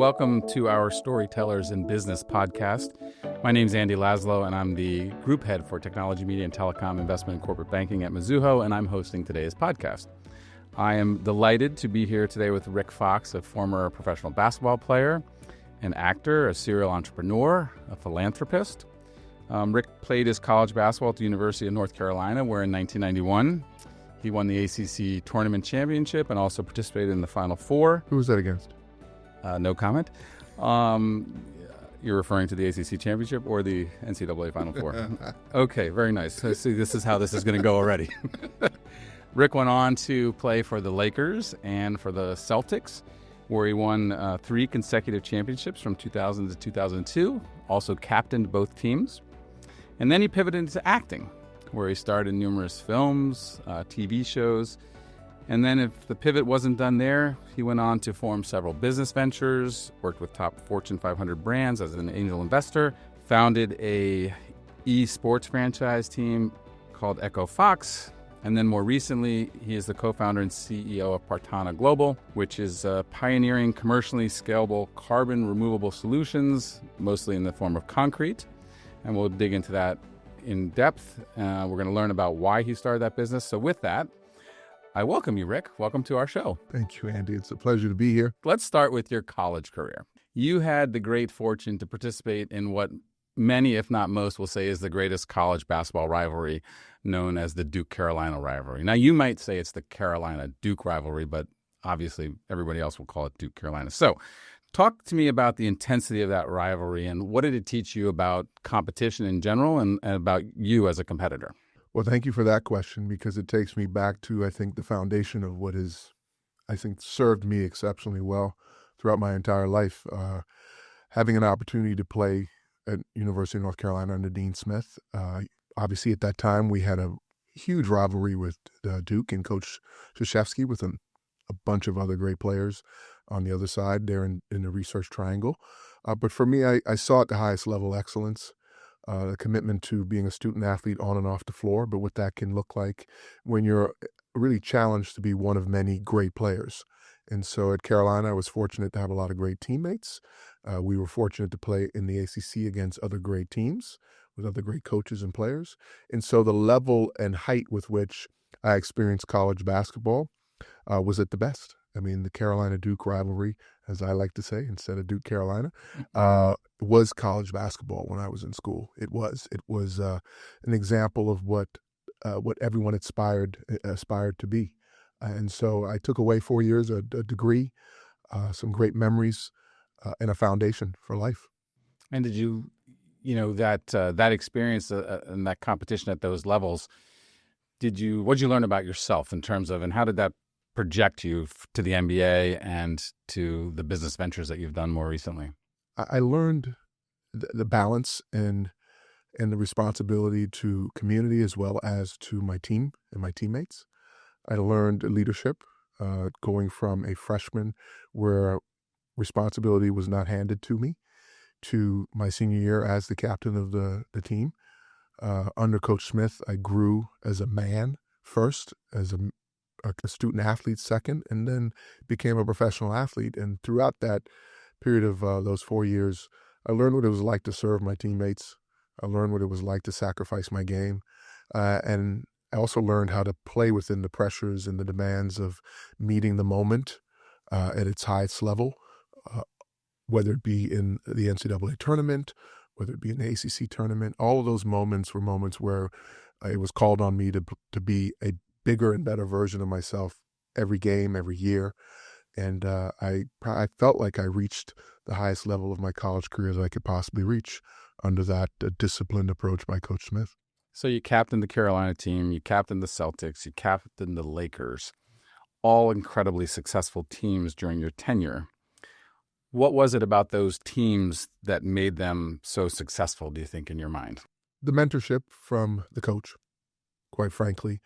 Welcome to our Storytellers in Business podcast. My name is Andy Laszlo, and I'm the group head for technology, media, and telecom investment and corporate banking at Mizuho, and I'm hosting today's podcast. I am delighted to be here today with Rick Fox, a former professional basketball player, an actor, a serial entrepreneur, a philanthropist. Rick played his college basketball at the University of North Carolina, where in 1991 he won the ACC tournament championship and also participated in the Final Four. Who was that against? No comment. You're referring to the ACC championship or the NCAA Final Four? Okay, very nice. So, see, this is how this is going to go already. Rick went on to play for the Lakers and for the Celtics, where he won 3 consecutive championships from 2000 to 2002, also captained both teams. And then he pivoted into acting, where he starred in numerous films, TV shows. And then if the pivot wasn't done there, he went on to form several business ventures, worked with top Fortune 500 brands as an angel investor, founded a e-sports franchise team called Echo Fox, and then more recently, he is the co-founder and CEO of Partana Global, which is pioneering commercially scalable carbon removable solutions, mostly in the form of concrete. And we'll dig into that in depth. We're going to learn about why he started that business. So with that, I welcome you, Rick. Welcome to our show. Thank you, Andy. It's a pleasure to be here. Let's start with your college career. You had the great fortune to participate in what many, if not most, will say is the greatest college basketball rivalry, known as the Duke-Carolina rivalry. Now, you might say it's the Carolina-Duke rivalry, but obviously everybody else will call it Duke-Carolina. So talk to me about the intensity of that rivalry and what did it teach you about competition in general and about you as a competitor? Well, thank you for that question because it takes me back to, I think, the foundation of what has, I think, served me exceptionally well throughout my entire life. Having an opportunity to play at University of North Carolina under Dean Smith. Obviously, at that time, we had a huge rivalry with Duke and Coach Krzyzewski with a bunch of other great players on the other side there in the Research Triangle. But for me, I saw at the highest level excellence, the commitment to being a student athlete on and off the floor, but what that can look like when you're really challenged to be one of many great players. And so at Carolina, I was fortunate to have a lot of great teammates. We were fortunate to play in the ACC against other great teams with other great coaches and players. And so the level and height with which I experienced college basketball was at the best. I mean, the Carolina-Duke rivalry, as I like to say, instead of Duke-Carolina, was college basketball when I was in school. It was an example of what everyone aspired to be. And so I took away 4 years, a degree, some great memories, and a foundation for life. And did you that experience and that competition at those levels, what did you learn about yourself in terms of, and how did that project you to the NBA and to the business ventures that you've done more recently? I learned the balance and the responsibility to community as well as to my team and my teammates. I learned leadership, going from a freshman where responsibility was not handed to me to my senior year as the captain of the team. Under Coach Smith, I grew as a man first, as a student athlete second, and then became a professional athlete. And throughout that period of those 4 years, I learned what it was like to serve my teammates. I learned what it was like to sacrifice my game. And I also learned how to play within the pressures and the demands of meeting the moment at its highest level, whether it be in the NCAA tournament, whether it be in the ACC tournament. All of those moments were moments where it was called on me to be a bigger and better version of myself every game, every year. And I felt like I reached the highest level of my college career that I could possibly reach under that disciplined approach by Coach Smith. So you captained the Carolina team, you captained the Celtics, you captained the Lakers, all incredibly successful teams during your tenure. What was it about those teams that made them so successful, do you think, in your mind? The mentorship from the coach, quite frankly.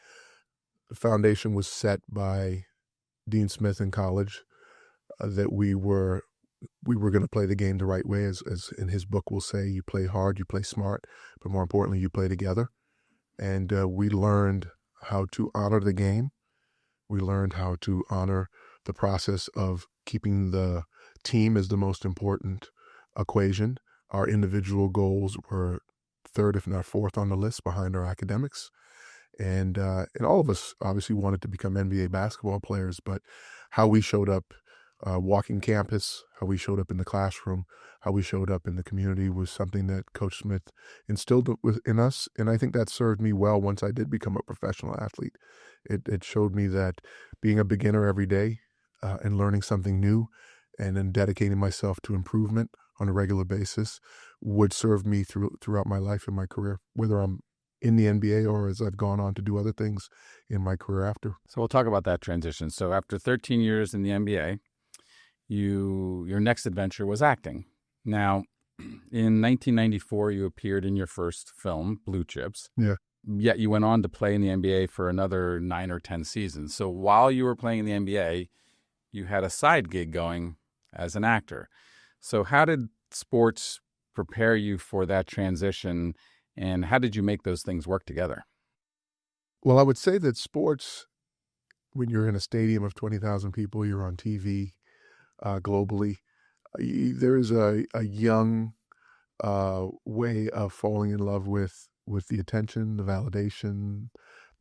The foundation was set by Dean Smith in college, that we were going to play the game the right way. As in his book will say, you play hard, you play smart, but more importantly, you play together. And we learned how to honor the game. We learned how to honor the process of keeping the team is the most important equation. Our individual goals were third, if not fourth, on the list behind our academics. And all of us obviously wanted to become NBA basketball players, but how we showed up walking campus, how we showed up in the classroom, how we showed up in the community was something that Coach Smith instilled in us. And I think that served me well once I did become a professional athlete. It showed me that being a beginner every day and learning something new and then dedicating myself to improvement on a regular basis would serve me throughout my life and my career, whether I'm in the NBA or as I've gone on to do other things in my career after. So we'll talk about that transition. So after 13 years in the NBA, your next adventure was acting. Now, in 1994, you appeared in your first film, Blue Chips. Yeah. Yet you went on to play in the NBA for another 9 or 10 seasons. So while you were playing in the NBA, you had a side gig going as an actor. So how did sports prepare you for that transition, and how did you make those things work together? Well, I would say that sports, when you're in a stadium of 20,000 people, you're on TV globally, there is a young way of falling in love with the attention, the validation,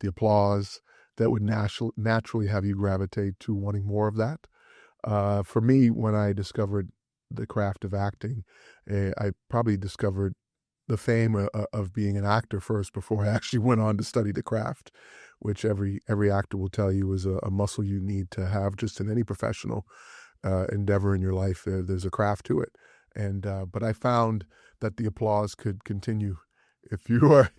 the applause that would naturally have you gravitate to wanting more of that. For me, when I discovered the craft of acting, I probably discovered the fame of being an actor first before I actually went on to study the craft, which every actor will tell you is a muscle you need to have just in any professional endeavor in your life. There's a craft to it. And but I found that the applause could continue if you were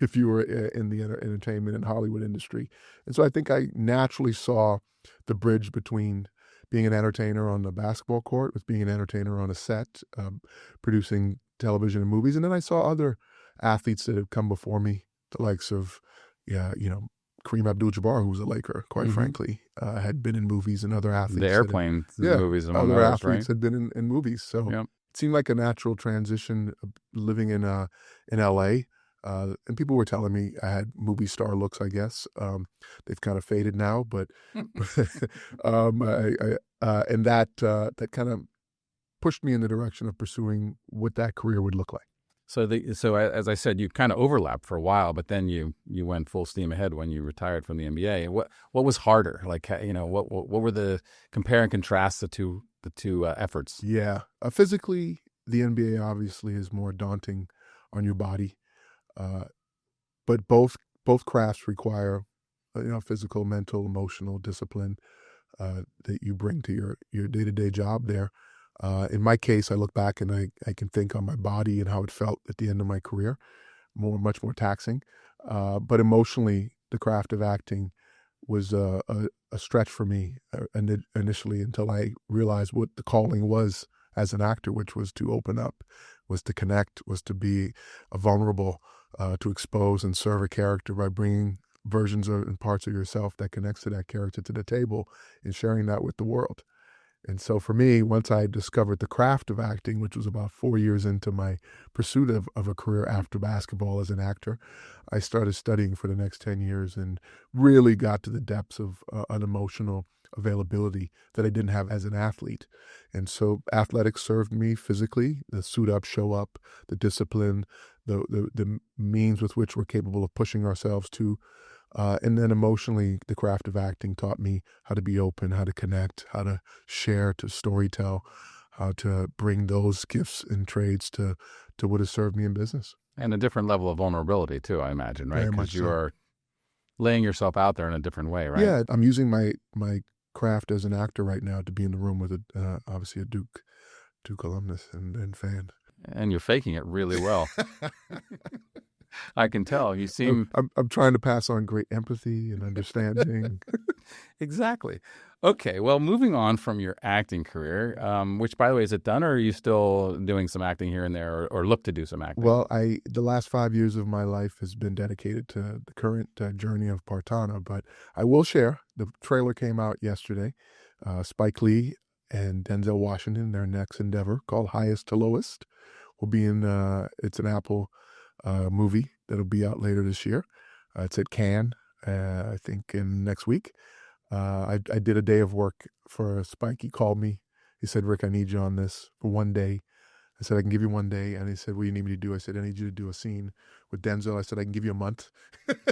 in the entertainment and Hollywood industry. And so I think I naturally saw the bridge between being an entertainer on the basketball court with being an entertainer on a set, producing television and movies. And then I saw other athletes that had come before me, the likes of, Kareem Abdul-Jabbar, who was a Laker, quite frankly, had been in movies, and other athletes. The Airplane movies, among other others, athletes right? had been in movies. So Yep. it seemed like a natural transition living in LA. And people were telling me I had movie star looks, I guess. They've kind of faded now, but and that kind of pushed me in the direction of pursuing what that career would look like. So as I said, you kind of overlapped for a while, but then you went full steam ahead when you retired from the NBA. What was harder? Like, what were the compare and contrast the two efforts? Yeah, physically, the NBA obviously is more daunting on your body, but both crafts require physical, mental, emotional discipline that you bring to your day-to-day job there. In my case, I look back and I can think on my body and how it felt at the end of my career, much more taxing. But emotionally, the craft of acting was a stretch for me initially, until I realized what the calling was as an actor, which was to open up, was to connect, was to be vulnerable, to expose and serve a character by bringing versions and parts of yourself that connects to that character to the table and sharing that with the world. And so for me, once I discovered the craft of acting, which was about 4 years into my pursuit of a career after basketball as an actor, I started studying for the next 10 years and really got to the depths of an emotional availability that I didn't have as an athlete. And so athletics served me physically, the suit up, show up, the discipline, the means with which we're capable of pushing ourselves to. And then emotionally, the craft of acting taught me how to be open, how to connect, how to share, to storytell, how to bring those gifts and trades to what has served me in business. And a different level of vulnerability too, I imagine, right? Very much Because you so. are laying yourself out there in a different way, right? Yeah, I'm using my craft as an actor right now to be in the room with obviously a Duke alumnus and fan. And you're faking it really well. I can tell. You seem I'm trying to pass on great empathy and understanding. exactly. Okay, well, moving on from your acting career, which, by the way, is it done, or are you still doing some acting here and there, or look to do some acting? Well, the last 5 years of my life has been dedicated to the current journey of Partana, but I will share, the trailer came out yesterday. Spike Lee and Denzel Washington, their next endeavor called Highest to Lowest, will be in, it's an Apple movie that'll be out later this year. It's at Cannes, I think in next week. I did a day of work for Spike. He called me He said, Rick, I need you on this for one day. I said, I can give you one day. And he said, what do you need me to do? I said, I need you to do a scene with Denzel. I said, I can give you a month.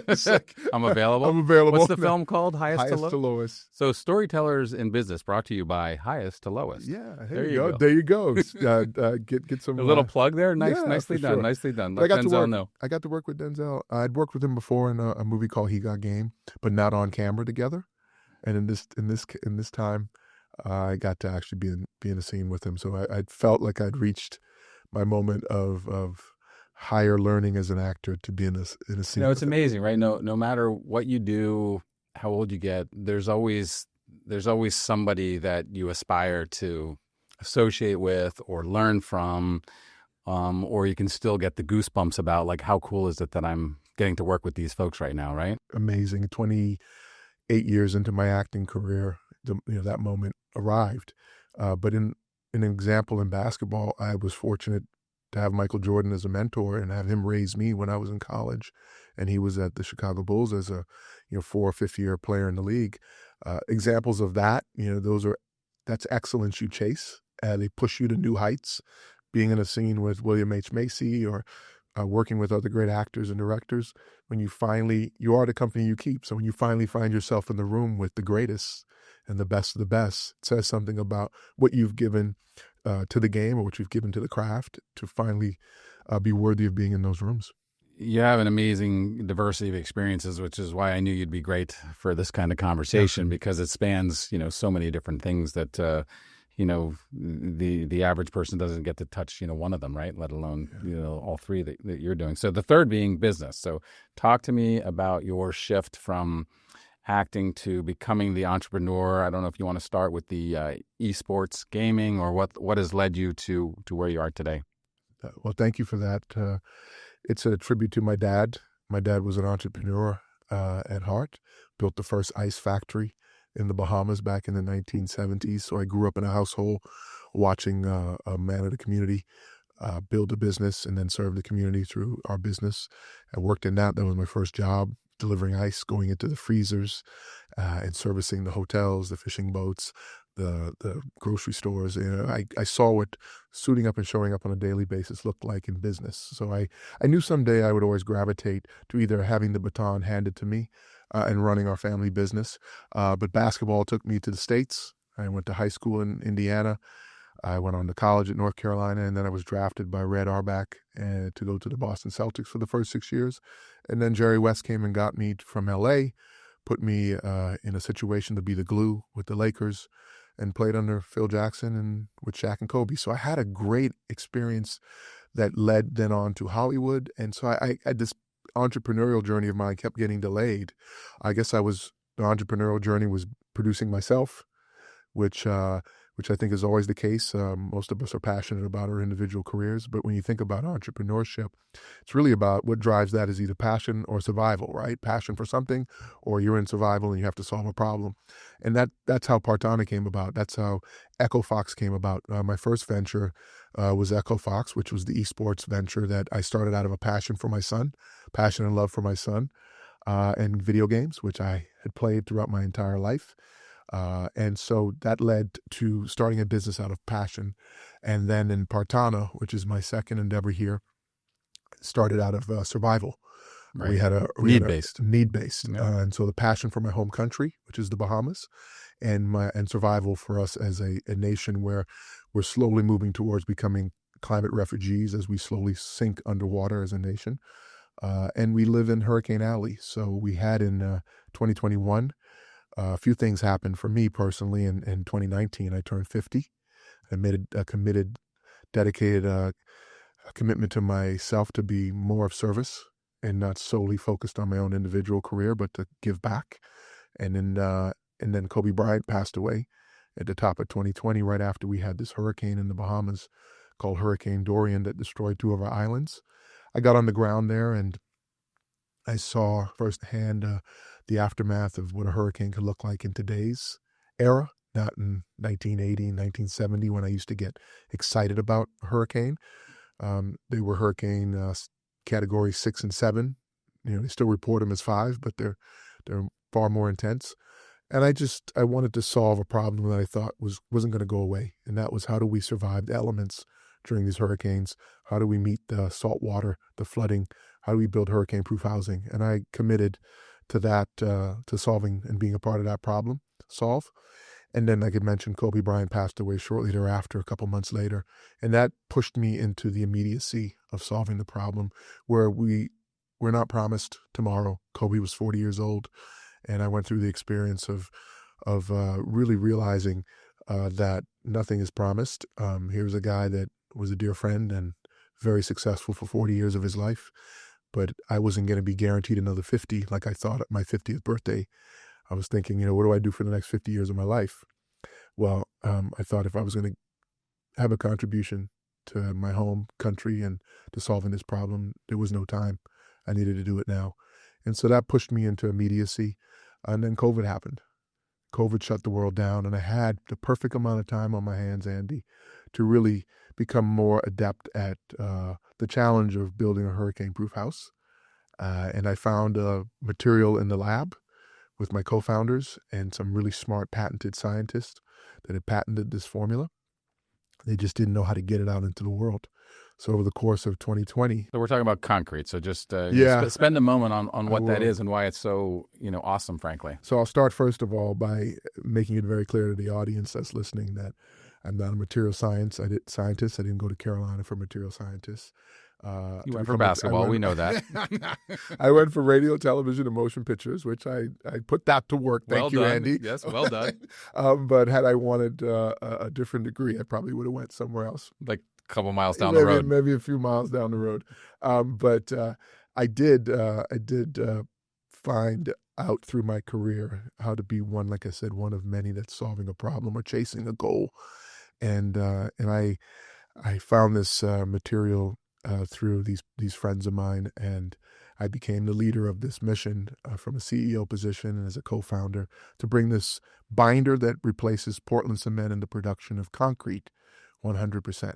He's like, I'm available. I'm available. What's the film called? Highest to Lowest. So, Storytellers in Business, brought to you by Highest to Lowest. Yeah, there you go. There you go. Get some a little plug there. Nice, yeah, nicely done. Sure. Nicely done. Let Denzel know. I got to work with Denzel. I'd worked with him before in a movie called He Got Game, but not on camera together. And in this time, I got to actually be in a scene with him. So I felt like I'd reached my moment of higher learning as an actor to be in a scene. It's amazing, right? No matter what you do, how old you get, there's always somebody that you aspire to associate with or learn from, or you can still get the goosebumps about, like, how cool is it that I'm getting to work with these folks right now, right? Amazing. 28 years into my acting career, that moment arrived. But in an example in basketball, I was fortunate to have Michael Jordan as a mentor and have him raise me when I was in college, and he was at the Chicago Bulls as a 4th or 5th year player in the league. Examples of that, that's excellence you chase. They push you to new heights. Being in a scene with William H. Macy or working with other great actors and directors, when you are the company you keep. So when you finally find yourself in the room with the greatest and the best of the best, it says something about what you've given to the game or what you've given to the craft to finally be worthy of being in those rooms. You have an amazing diversity of experiences, which is why I knew you'd be great for this kind of conversation, because it spans, so many different things that, the average person doesn't get to touch, one of them, right? Let alone, all three that you're doing. So the third being business. So talk to me about your shift from acting to becoming the entrepreneur. I don't know if you want to start with the esports gaming or what has led you to where you are today. Well, thank you for that. It's a tribute to my dad. My dad was an entrepreneur at heart, built the first ice factory in the Bahamas back in the 1970s. So I grew up in a household watching a man of the community build a business and then serve the community through our business. I worked in that. That was my first job, delivering ice, going into the freezers and servicing the hotels, the fishing boats, the grocery stores. I saw what suiting up and showing up on a daily basis looked like in business. So I knew someday I would always gravitate to either having the baton handed to me and running our family business. But basketball took me to the States. I went to high school in Indiana. I went on to college at North Carolina, and then I was drafted by Red Auerbach to go to the Boston Celtics for the first 6 years. And then Jerry West came and got me from L.A., put me in a situation to be the glue with the Lakers, and played under Phil Jackson and with Shaq and Kobe. So I had a great experience that led then on to Hollywood. And so I this entrepreneurial journey of mine kept getting delayed. I guess the entrepreneurial journey was producing myself, which I think is always the case. Most of us are passionate about our individual careers, but when you think about entrepreneurship, it's really about what drives that is either passion or survival, right? Passion for something, or you're in survival and you have to solve a problem. And that's how Partana came about. That's how Echo Fox came about. My first venture was Echo Fox, which was the esports venture that I started out of a passion and love for my son, and video games, which I had played throughout my entire life. And so that led to starting a business out of passion. And then in Partana, which is my second endeavor here, started out of survival. Right. We had a need-based. Yeah. And so the passion for my home country, which is the Bahamas, and survival for us as a nation where we're slowly moving towards becoming climate refugees as we slowly sink underwater as a nation. And we live in Hurricane Alley. So we had in 2021, a few things happened for me personally. In 2019, I turned 50. I made a dedicated commitment to myself to be more of service and not solely focused on my own individual career, but to give back. And then Kobe Bryant passed away at the top of 2020, right after we had this hurricane in the Bahamas called Hurricane Dorian that destroyed 2 of our islands. I got on the ground there and I saw firsthand the aftermath of what a hurricane could look like in today's era, not in 1980, 1970, when I used to get excited about a hurricane. They were hurricane category 6 and 7. They still report them as 5, but they're far more intense. And I wanted to solve a problem that I thought wasn't going to go away. And that was, how do we survive the elements during these hurricanes? How do we meet the salt water, the flooding? How do we build hurricane-proof housing? And I committed to that, to solving and being a part of that problem, solve. And then, like I mentioned, Kobe Bryant passed away shortly thereafter, a couple months later. And that pushed me into the immediacy of solving the problem, where we're not promised tomorrow. Kobe was 40 years old. And I went through the experience of really realizing that nothing is promised. Here's a guy that was a dear friend and very successful for 40 years of his life, but I wasn't going to be guaranteed another 50 like I thought at my 50th birthday. I was thinking, what do I do for the next 50 years of my life? Well, I thought if I was going to have a contribution to my home country and to solving this problem, there was no time. I needed to do it now. And so that pushed me into immediacy. And then COVID happened. COVID shut the world down, and I had the perfect amount of time on my hands, Andy, to really become more adept at the challenge of building a hurricane-proof house. And I found a material in the lab with my co-founders and some really smart patented scientists that had patented this formula. They just didn't know how to get it out into the world. So over the course of 2020. So we're talking about concrete. So just spend a moment on what that is and why it's so awesome, frankly. So I'll start first of all by making it very clear to the audience that's listening that I'm not a material scientist. I didn't go to Carolina for material scientists. You went for basketball. We know that. I went for radio, television, and motion pictures, which I put that to work. Thank you, Andy. Yes, well done. But had I wanted a different degree, I probably would have went somewhere else. Like a couple miles down the road. Maybe a few miles down the road. But I did find out through my career how to be one, like I said, one of many that's solving a problem or chasing a goal. And I found this material through these friends of mine, and I became the leader of this mission from a CEO position and as a co-founder to bring this binder that replaces Portland cement in the production of concrete 100%.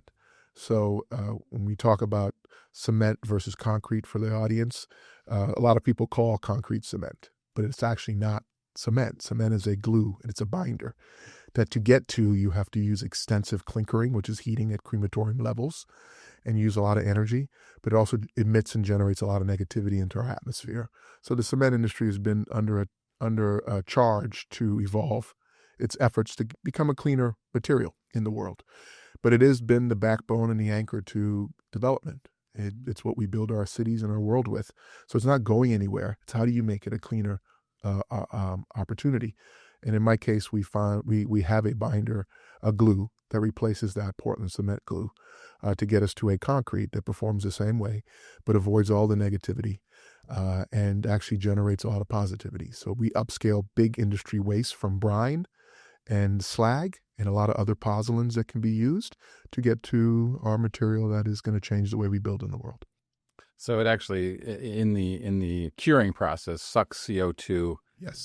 So when we talk about cement versus concrete for the audience, a lot of people call concrete cement, but it's actually not cement. Cement is a glue, and it's a binder that to get to, you have to use extensive clinkering, which is heating at crematorium levels, and use a lot of energy, but it also emits and generates a lot of negativity into our atmosphere. So the cement industry has been under a charge to evolve its efforts to become a cleaner material in the world. But it has been the backbone and the anchor to development. It's what we build our cities and our world with. So it's not going anywhere. It's how do you make it a cleaner opportunity. And in my case, we have a binder, a glue that replaces that Portland cement glue to get us to a concrete that performs the same way, but avoids all the negativity and actually generates a lot of positivity. So we upscale big industry waste from brine and slag and a lot of other pozzolans that can be used to get to our material that is going to change the way we build in the world. So it actually, in the curing process, sucks CO2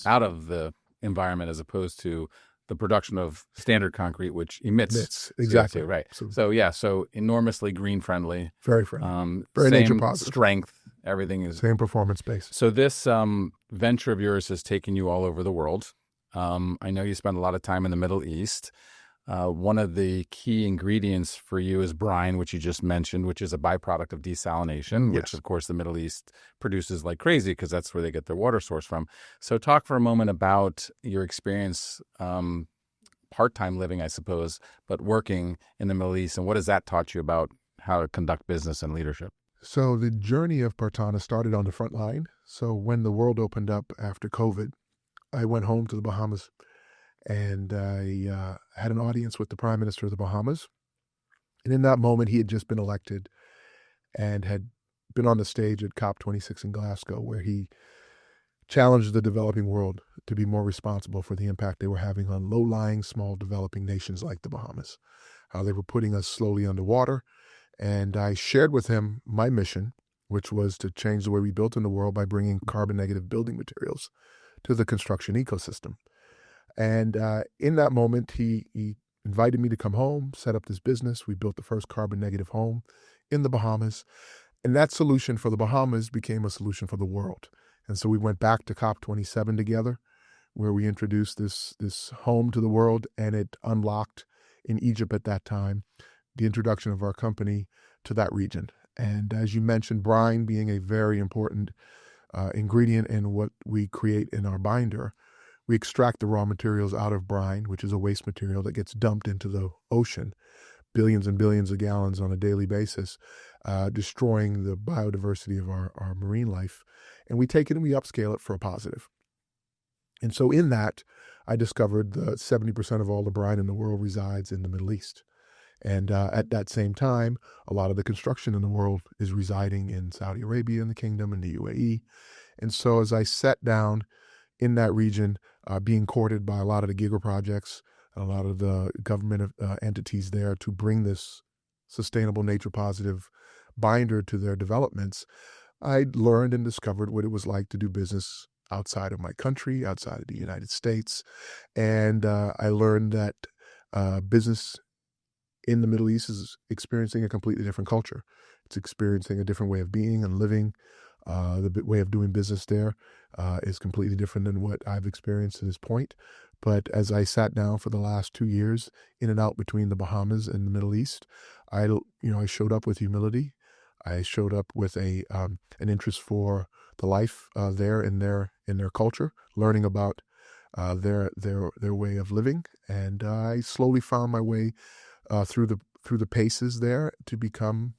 out of the environment as opposed to the production of standard concrete, which emits exactly CO2, right? So so enormously green friendly, very friendly, very nature positive, strength. Everything is same performance based. So this venture of yours has taken you all over the world. I know you spend a lot of time in the Middle East. One of the key ingredients for you is brine, which you just mentioned, which is a byproduct of desalination, which of course the Middle East produces like crazy because that's where they get their water source from. So talk for a moment about your experience, part-time living, I suppose, but working in the Middle East, and what has that taught you about how to conduct business and leadership? So the journey of Partana started on the front line. So when the world opened up after COVID, I went home to the Bahamas. And I had an audience with the Prime Minister of the Bahamas. And in that moment, he had just been elected and had been on the stage at COP26 in Glasgow, where he challenged the developing world to be more responsible for the impact they were having on low-lying, small developing nations like the Bahamas, how they were putting us slowly underwater. And I shared with him my mission, which was to change the way we built in the world by bringing carbon-negative building materials to the construction ecosystem. And in that moment, he invited me to come home, set up this business. We built the first carbon negative home in the Bahamas. And that solution for the Bahamas became a solution for the world. And so we went back to COP27 together. where we introduced this home to the world, and it unlocked in Egypt at that time the introduction of our company to that region. And as you mentioned, brine being a very important ingredient in what we create in our binder, we extract the raw materials out of brine, which is a waste material that gets dumped into the ocean, billions and billions of gallons on a daily basis, destroying the biodiversity of our marine life. And we take it and we upscale it for a positive. And so in that, I discovered that 70% of all the brine in the world resides in the Middle East. And at that same time, a lot of the construction in the world is residing in Saudi Arabia and the Kingdom and the UAE. And so as I sat down in that region, being courted by a lot of the giga projects, and a lot of the government entities there to bring this sustainable nature positive binder to their developments, I learned and discovered what it was like to do business outside of my country, outside of the United States. And I learned that business in the Middle East is experiencing a completely different culture. It's experiencing a different way of being and living. The way of doing business there is completely different than what I've experienced to this point. But as I sat down for the last 2 years, in and out between the Bahamas and the Middle East, I showed up with humility. I showed up with an interest for the life there in their culture, learning about their way of living, and I slowly found my way through the paces there to become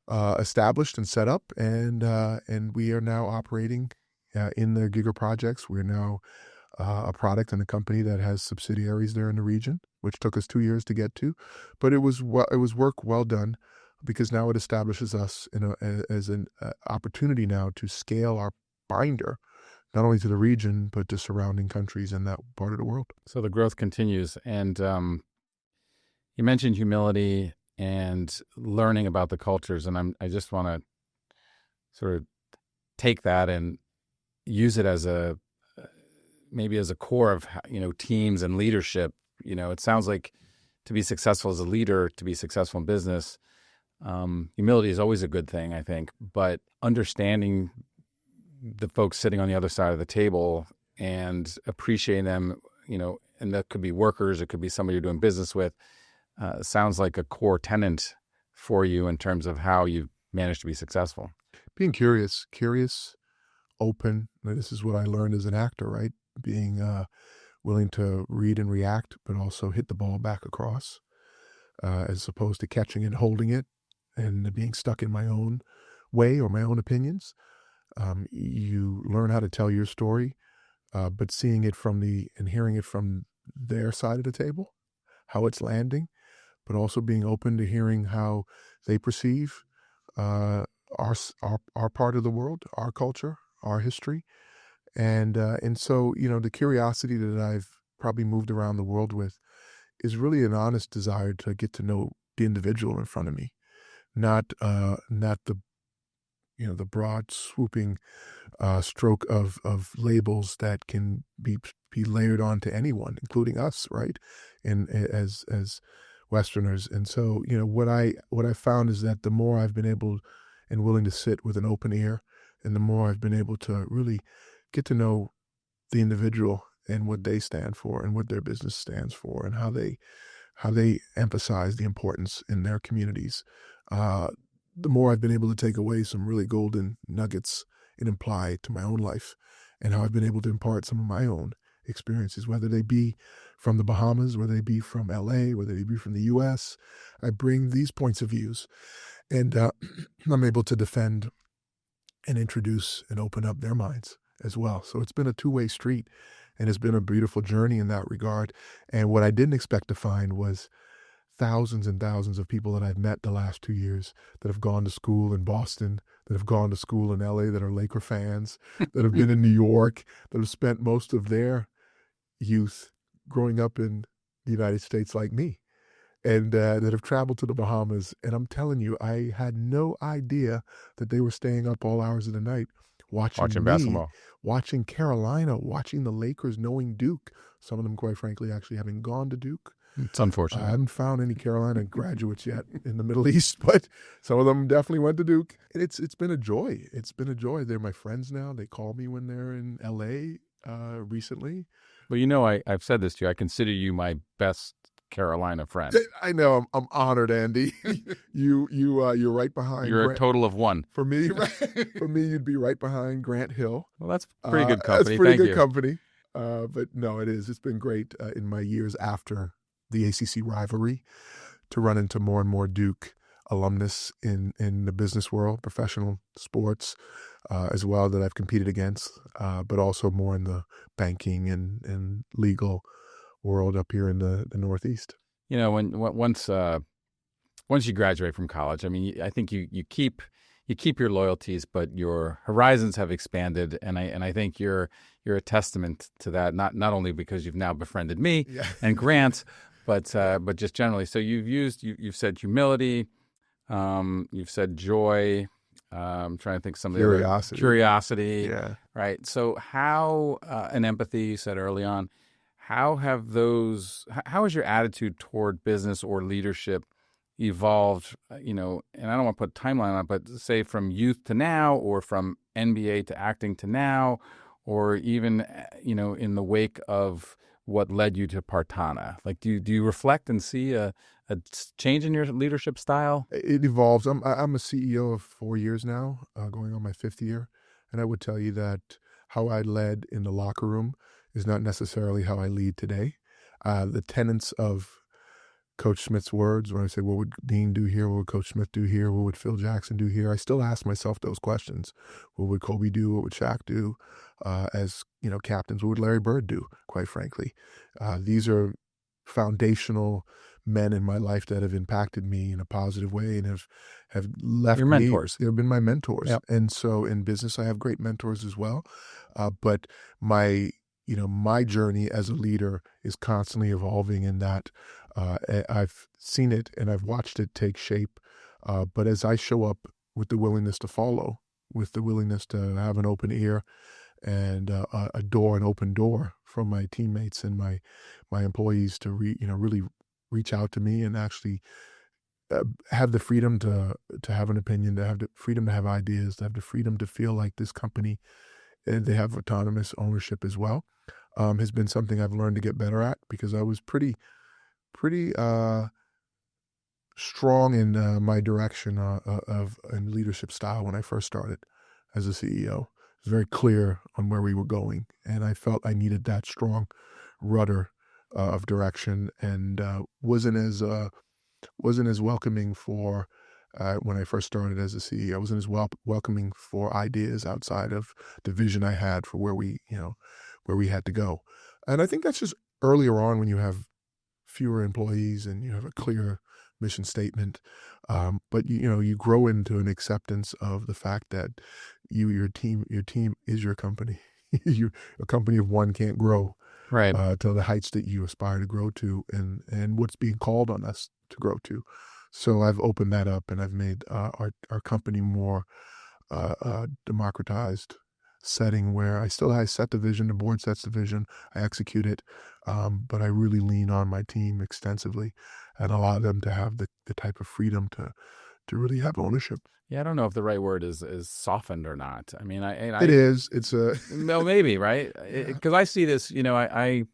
established and set up, and we are now operating in the Giga projects. We're now a product and a company that has subsidiaries there in the region, which took us 2 years to get to, but it was work well done, because now it establishes us as an opportunity now to scale our binder, not only to the region, but to surrounding countries in that part of the world. So the growth continues. And you mentioned humility and learning about the cultures. And I just want to sort of take that and use it as maybe as a core of, teams and leadership. It sounds like to be successful as a leader, to be successful in business, humility is always a good thing, I think, but understanding the folks sitting on the other side of the table and appreciating them, and that could be workers, it could be somebody you're doing business with, sounds like a core tenet for you in terms of how you've managed to be successful. Being curious, open. This is what I learned as an actor, right? Being willing to read and react, but also hit the ball back across, as opposed to catching it, holding it, and being stuck in my own way or my own opinions. You learn how to tell your story, but seeing it and hearing it from their side of the table, how it's landing, but also being open to hearing how they perceive our part of the world, our culture, our history. And so, the curiosity that I've probably moved around the world with is really an honest desire to get to know the individual in front of me, not the broad swooping stroke of labels that can be layered onto anyone, including us, right? And as Westerners. And so, what I found is that the more I've been able and willing to sit with an open ear, and the more I've been able to really get to know the individual and what they stand for and what their business stands for and how they emphasize the importance in their communities, the more I've been able to take away some really golden nuggets and imply to my own life, and how I've been able to impart some of my own experiences, whether they be from the Bahamas, whether they be from LA, whether they be from the US. I bring these points of views, and I'm able to defend and introduce and open up their minds as well. So it's been a two-way street, and it's been a beautiful journey in that regard. And what I didn't expect to find was thousands and thousands of people that I've met the last 2 years that have gone to school in Boston, that have gone to school in LA, that are Laker fans, that have been in New York, that have spent most of their youth growing up in the United States like me, and that have traveled to the Bahamas. And I'm telling you, I had no idea that they were staying up all hours of the night watching basketball, watching Carolina, watching the Lakers, knowing Duke. Some of them, quite frankly, actually having gone to Duke. It's unfortunate. I haven't found any Carolina graduates yet in the Middle East, but some of them definitely went to Duke. And it's been a joy. It's been a joy. They're my friends now. They call me when they're in LA. recently. Well, I've said this to you. I consider you my best Carolina friend. I know. I'm honored, Andy. You're right behind. You're a total of one. For me, you'd be right behind Grant Hill. Well, that's pretty good company. That's pretty Thank good you. company. But no, it is. It's been great in my years after the ACC rivalry to run into more and more Duke alumnus in the business world, professional sports, as well, that I've competed against, but also more in the banking and legal world up here in the Northeast. Once you graduate from college, I mean, I think you keep your loyalties, but your horizons have expanded, and I think you're a testament to that. Not only because you've now befriended me and Grant, but just generally. So you've said humility, you've said joy. I'm trying to think some of the curiosity. Yeah. Right. So how and empathy, you said early on. How has your attitude toward business or leadership evolved, and I don't want to put a timeline on it, but say from youth to now, or from NBA to acting to now, or even, in the wake of what led you to Partana? Like, do you reflect and see a change in your leadership style? It evolves. I'm a CEO of 4 years now, going on my 5th year. And I would tell you that how I led in the locker room is not necessarily how I lead today. The tenets of Coach Smith's words, when I say, what would Dean do here? What would Coach Smith do here? What would Phil Jackson do here? I still ask myself those questions. What would Kobe do? What would Shaq do? As captains, what would Larry Bird do, quite frankly? These are foundational men in my life that have impacted me in a positive way and have left your mentors. They've been my mentors. Yep. And so in business, I have great mentors as well. But my journey as a leader is constantly evolving in that I've seen it and I've watched it take shape. But as I show up with the willingness to follow, with the willingness to have an open ear and an open door from my teammates and my employees to really reach out to me and actually have the freedom to have an opinion, to have the freedom to have ideas, to have the freedom to feel like this company, and they have autonomous ownership as well, has been something I've learned to get better at, because I was pretty strong in my direction and leadership style when I first started as a CEO. It was very clear on where we were going, and I felt I needed that strong rudder of direction, and wasn't as welcoming for when I first started as a CEO. I wasn't as welcoming for ideas outside of the vision I had for where we had to go. And I think that's just earlier on, when you have fewer employees and you have a clear mission statement. But you grow into an acceptance of the fact that your team is your company. A company of one can't grow right to the heights that you aspire to grow to, and what's being called on us to grow to. So I've opened that up, and I've made our company more democratized setting, where I set the vision, the board sets the vision, I execute it, but I really lean on my team extensively and allow them to have the type of freedom to really have ownership. Yeah, I don't know if the right word is softened or not. I mean, it is. It's a no, maybe, right? Because I see this. I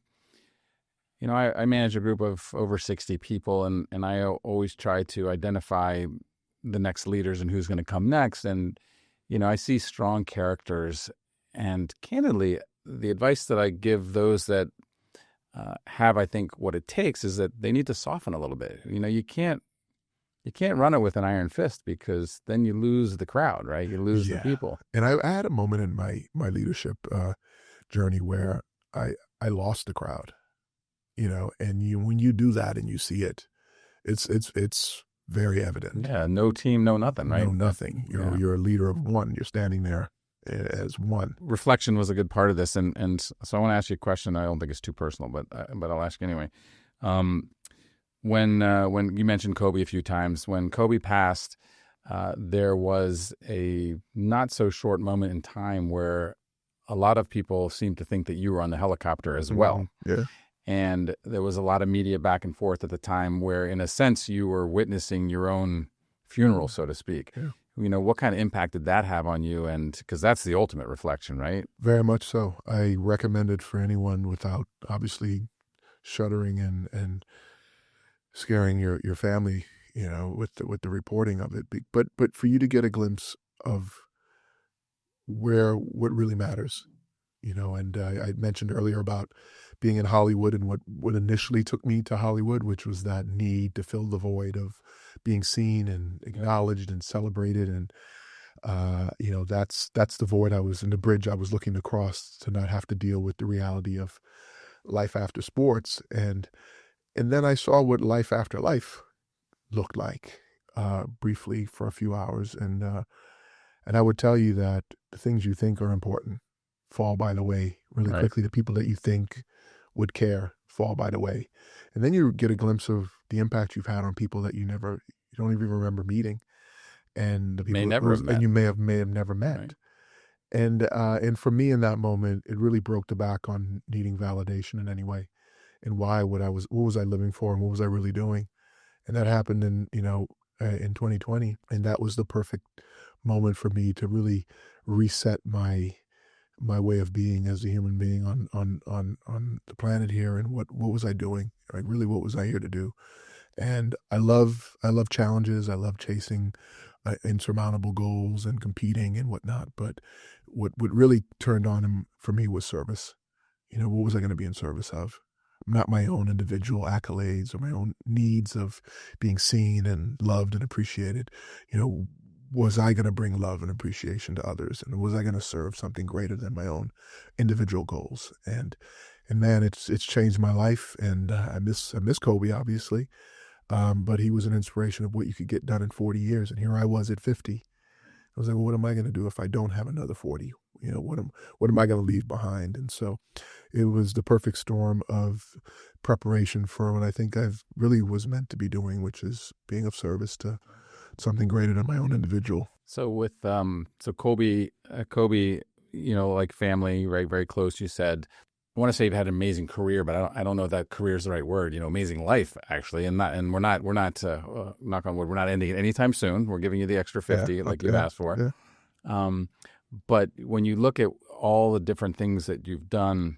manage a group of over 60 people, and I always try to identify the next leaders and who's going to come next. And I see strong characters, and candidly, the advice that I give those that have, I think, what it takes is that they need to soften a little bit. You can't run it with an iron fist, because then you lose the crowd, right? You lose the people. And I had a moment in my leadership journey where I lost the crowd, and when you do that and you see it, it's very evident. Yeah, no team, no nothing, right? No nothing. You're a leader of one. You're standing there as one. Reflection was a good part of this, and so I want to ask you a question. I don't think it's too personal, but I'll ask you anyway. When you mentioned Kobe a few times, when Kobe passed, there was a not so short moment in time where a lot of people seemed to think that you were on the helicopter as well. Yeah. And there was a lot of media back and forth at the time where, in a sense, you were witnessing your own funeral, so to speak. Yeah. what kind of impact did that have on you? And because that's the ultimate reflection, right? Very much so. I recommend it for anyone without obviously shuddering and scaring your family, with the reporting of it. But for you to get a glimpse of what really matters, and I mentioned earlier about being in Hollywood and what initially took me to Hollywood, which was that need to fill the void of being seen and acknowledged and celebrated. And, that's the void I was in, the bridge I was looking to cross to not have to deal with the reality of life after sports. And then I saw what life after life looked like, briefly for a few hours. And I would tell you that the things you think are important fall by the way really Right. quickly. The people that you think would care fall by the way. And then you get a glimpse of the impact you've had on people that you don't even remember meeting. And the people May never have met. and you may have never met. Right. And for me in that moment, it really broke the back on needing validation in any way. And what was I living for and what was I really doing? And that happened in 2020. And that was the perfect moment for me to really reset my way of being as a human being on the planet here. And what was I doing? Like, really, what was I here to do? And I love challenges. I love chasing insurmountable goals and competing and whatnot. But what really turned on him for me was service. What was I going to be in service of? Not my own individual accolades or my own needs of being seen and loved and appreciated. Was I going to bring love and appreciation to others? And was I going to serve something greater than my own individual goals? And man, it's changed my life. And I miss Kobe, obviously. But he was an inspiration of what you could get done in 40 years. And here I was at 50. I was like, well, what am I going to do if I don't have another 40? What am I going to leave behind? And so it was the perfect storm of preparation for what I think I really was meant to be doing, which is being of service to something greater than my own individual. So with Kobe, like family, right, very close. You said, I want to say you've had an amazing career, but I don't know if that career is the right word. Amazing life actually, and we're not knock on wood, we're not ending it anytime soon. We're giving you the extra 50 like you've asked for. Yeah. But when you look at all the different things that you've done,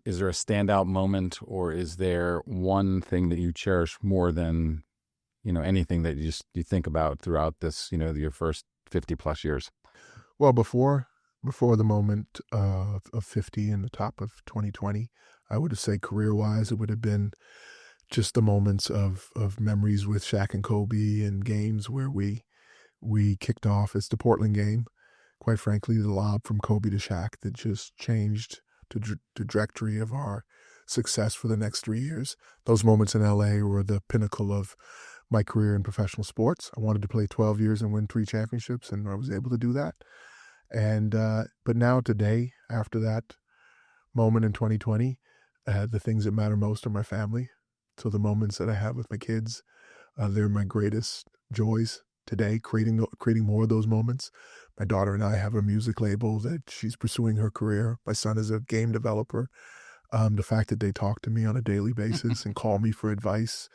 is there a standout moment, or is there one thing that you cherish more than anything that you think about throughout this, your first 50 plus years? Well, before the moment of 50 in the top of 2020, I would say career-wise, it would have been just the moments of memories with Shaq and Kobe and games where we kicked off. It's the Portland game, quite frankly, the lob from Kobe to Shaq that just changed the trajectory of our success for the next 3 years. Those moments in LA were the pinnacle of my career in professional sports. I wanted to play 12 years and win 3 championships, and I was able to do that. And but now today, after that moment in 2020, the things that matter most are my family. So the moments that I have with my kids, they're my greatest joys today, creating more of those moments. My daughter and I have a music label that she's pursuing her career. My son is a game developer. The fact that they talk to me on a daily basis and call me for advice,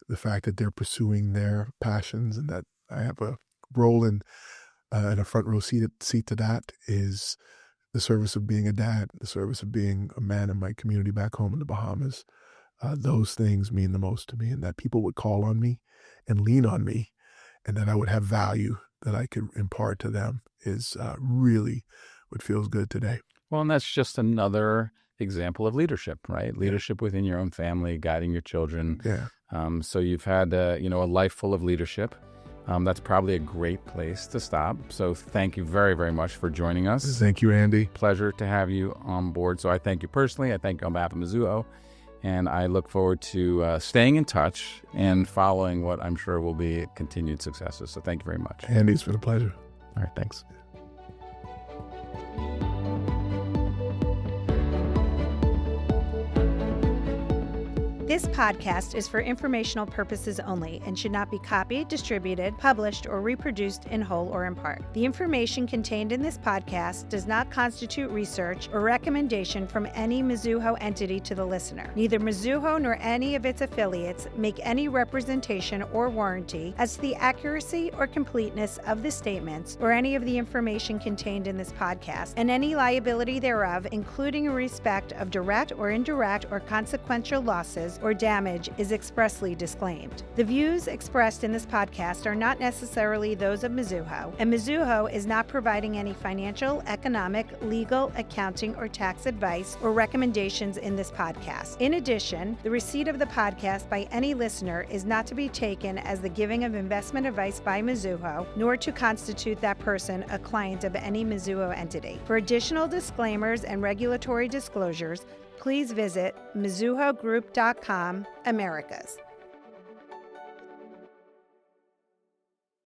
the fact that they're pursuing their passions and that I have a role in a front row seat to that is the service of being a dad, the service of being a man in my community back home in the Bahamas. Those things mean the most to me, and that people would call on me and lean on me, and that I would have value that I could impart to them is really what feels good today. Well, and that's just another example of leadership, right? Leadership within your own family, guiding your children. Yeah. So you've had a life full of leadership. That's probably a great place to stop. So thank you very, very much for joining us. Thank you, Andy. Pleasure to have you on board. So I thank you personally. I thank you on behalf of Mizuho. And I look forward to staying in touch and following what I'm sure will be continued successes. So thank you very much. Andy, it's been a pleasure. All right, thanks. This podcast is for informational purposes only and should not be copied, distributed, published, or reproduced in whole or in part. The information contained in this podcast does not constitute research or recommendation from any Mizuho entity to the listener. Neither Mizuho nor any of its affiliates make any representation or warranty as to the accuracy or completeness of the statements or any of the information contained in this podcast, and any liability thereof, including in respect of direct or indirect or consequential losses or damage, is expressly disclaimed. The views expressed in this podcast are not necessarily those of Mizuho, and Mizuho is not providing any financial, economic, legal, accounting, or tax advice or recommendations in this podcast. In addition, the receipt of the podcast by any listener is not to be taken as the giving of investment advice by Mizuho, nor to constitute that person a client of any Mizuho entity. For additional disclaimers and regulatory disclosures, please visit MizuhoGroup.com, Americas.